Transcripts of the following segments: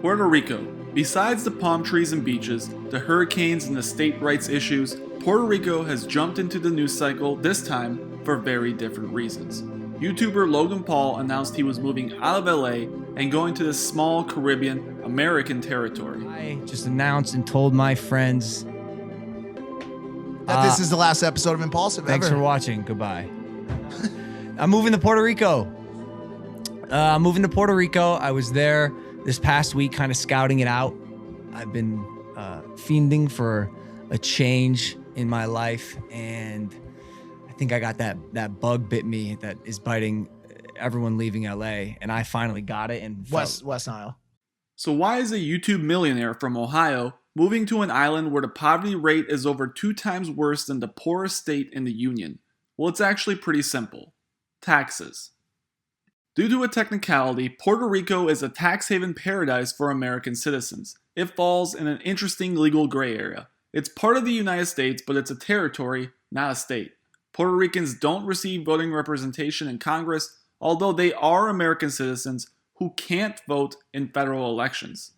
Puerto Rico. Besides the palm trees and beaches, the hurricanes and the state rights issues, Puerto Rico has jumped into the news cycle this time for very different reasons. YouTuber Logan Paul announced he was moving out of LA and going to this small Caribbean American territory. I just announced and told my friends that this is the last episode of Impulsive thanks ever. for watching. Goodbye. I'm moving to Puerto Rico. I was there this past week kind of scouting it out. I've been fiending for a change in my life, and I think I got that bug bit me that is biting everyone leaving LA, and I finally got it. And West Nile. So why is a YouTube millionaire from Ohio moving to an island where the poverty rate is over 2 times worse than the poorest state in the Union? Well, it's actually pretty simple. Taxes. Due to a technicality, Puerto Rico is a tax haven paradise for American citizens. It falls in an interesting legal gray area. It's part of the United States, but it's a territory, not a state. Puerto Ricans don't receive voting representation in Congress, although they are American citizens who can't vote in federal elections.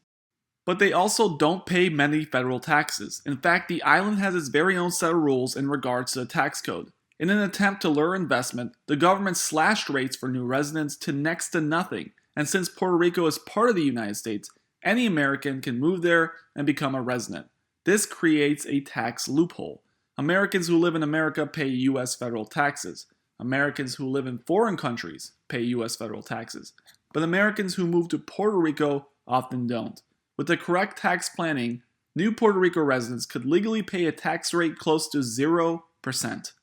But they also don't pay many federal taxes. In fact, the island has its very own set of rules in regards to the tax code. In an attempt to lure investment, the government slashed rates for new residents to next to nothing, and since Puerto Rico is part of the United States, any American can move there and become a resident. This creates a tax loophole. Americans who live in America pay U.S. federal taxes. Americans who live in foreign countries pay U.S. federal taxes. But Americans who move to Puerto Rico often don't. With the correct tax planning, new Puerto Rico residents could legally pay a tax rate close to 0%.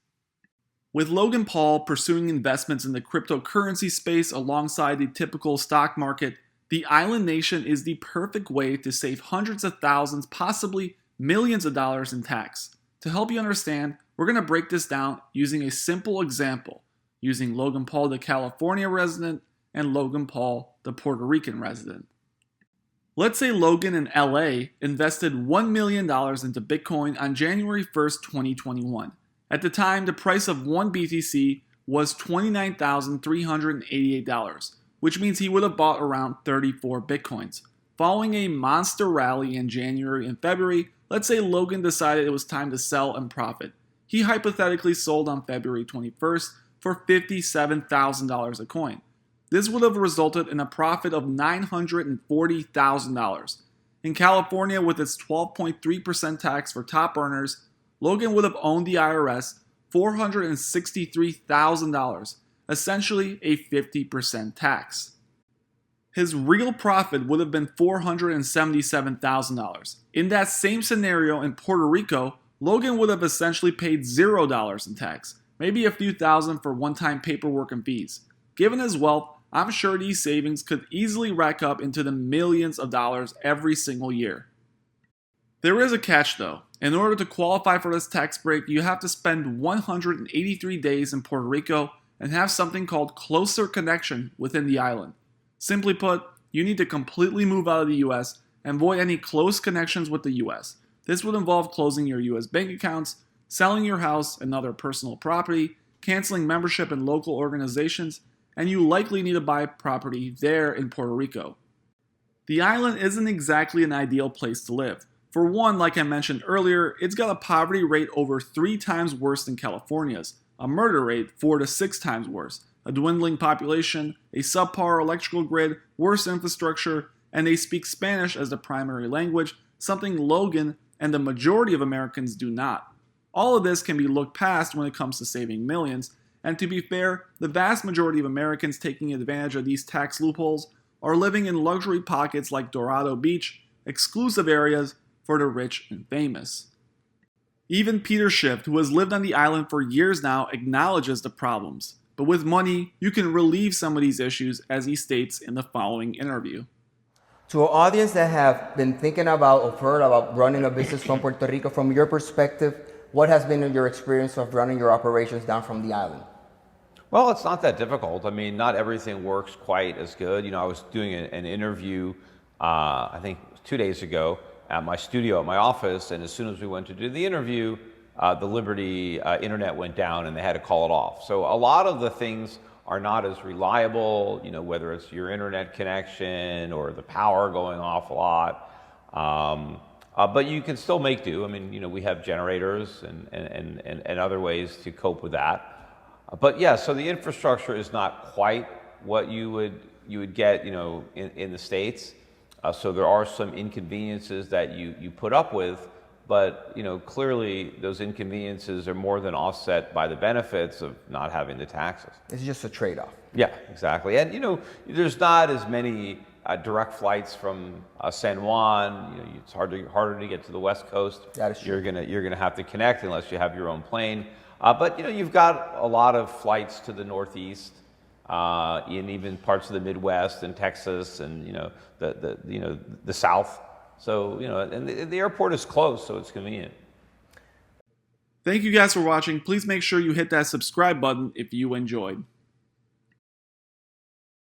With Logan Paul pursuing investments in the cryptocurrency space alongside the typical stock market, the island nation is the perfect way to save hundreds of thousands, possibly millions of dollars in tax. To help you understand, we're going to break this down using a simple example, using Logan Paul, the California resident, and Logan Paul, the Puerto Rican resident. Let's say Logan in LA invested $1 million into Bitcoin on January 1st, 2021. At the time, the price of one BTC was $29,388, which means he would have bought around 34 Bitcoins. Following a monster rally in January and February, let's say Logan decided it was time to sell and profit. He hypothetically sold on February 21st for $57,000 a coin. This would have resulted in a profit of $940,000. In California, with its 12.3% tax for top earners, Logan would have owed the IRS $463,000, essentially a 50% tax. His real profit would have been $477,000. In that same scenario in Puerto Rico, Logan would have essentially paid $0 in tax, maybe a few thousand for one-time paperwork and fees. Given his wealth, I'm sure these savings could easily rack up into the millions of dollars every single year. There is a catch though. In order to qualify for this tax break, you have to spend 183 days in Puerto Rico and have something called closer connection within the island. Simply put, you need to completely move out of the US and avoid any close connections with the US. This would involve closing your US bank accounts, selling your house and other personal property, canceling membership in local organizations, and you likely need to buy property there in Puerto Rico. The island isn't exactly an ideal place to live. For one, like I mentioned earlier, it's got a poverty rate over 3 times worse than California's, a murder rate 4 to 6 times worse, a dwindling population, a subpar electrical grid, worse infrastructure, and they speak Spanish as the primary language, something Logan and the majority of Americans do not. All of this can be looked past when it comes to saving millions, and to be fair, the vast majority of Americans taking advantage of these tax loopholes are living in luxury pockets like Dorado Beach, exclusive areas for the rich and famous. Even Peter Schiff, who has lived on the island for years now, acknowledges the problems. But with money, you can relieve some of these issues, as he states in the following interview. To an audience that have been thinking about or heard about running a business from Puerto Rico, from your perspective, what has been your experience of running your operations down from the island? Well, it's not that difficult. I mean, not everything works quite as good. You know, I was doing an interview, I think 2 days ago, at my studio, at my office, and as soon as we went to do the interview, the Liberty internet went down and they had to call it off. So a lot of the things are not as reliable, whether it's your internet connection or the power going off a lot. But you can still make do. I mean, we have generators and other ways to cope with that. But yeah, so the infrastructure is not quite what you would get, in the States. So there are some inconveniences that you put up with, but clearly those inconveniences are more than offset by the benefits of not having the taxes. It's just a trade-off. Yeah, exactly. And there's not as many direct flights from San Juan. It's harder to get to the West Coast. That is true. You're gonna have to connect unless you have your own plane. But you've got a lot of flights to the Northeast, in even parts of the Midwest and Texas and the South. So and the airport is close, so it's convenient. Thank you guys for watching. Please make sure you hit that subscribe button if you enjoyed.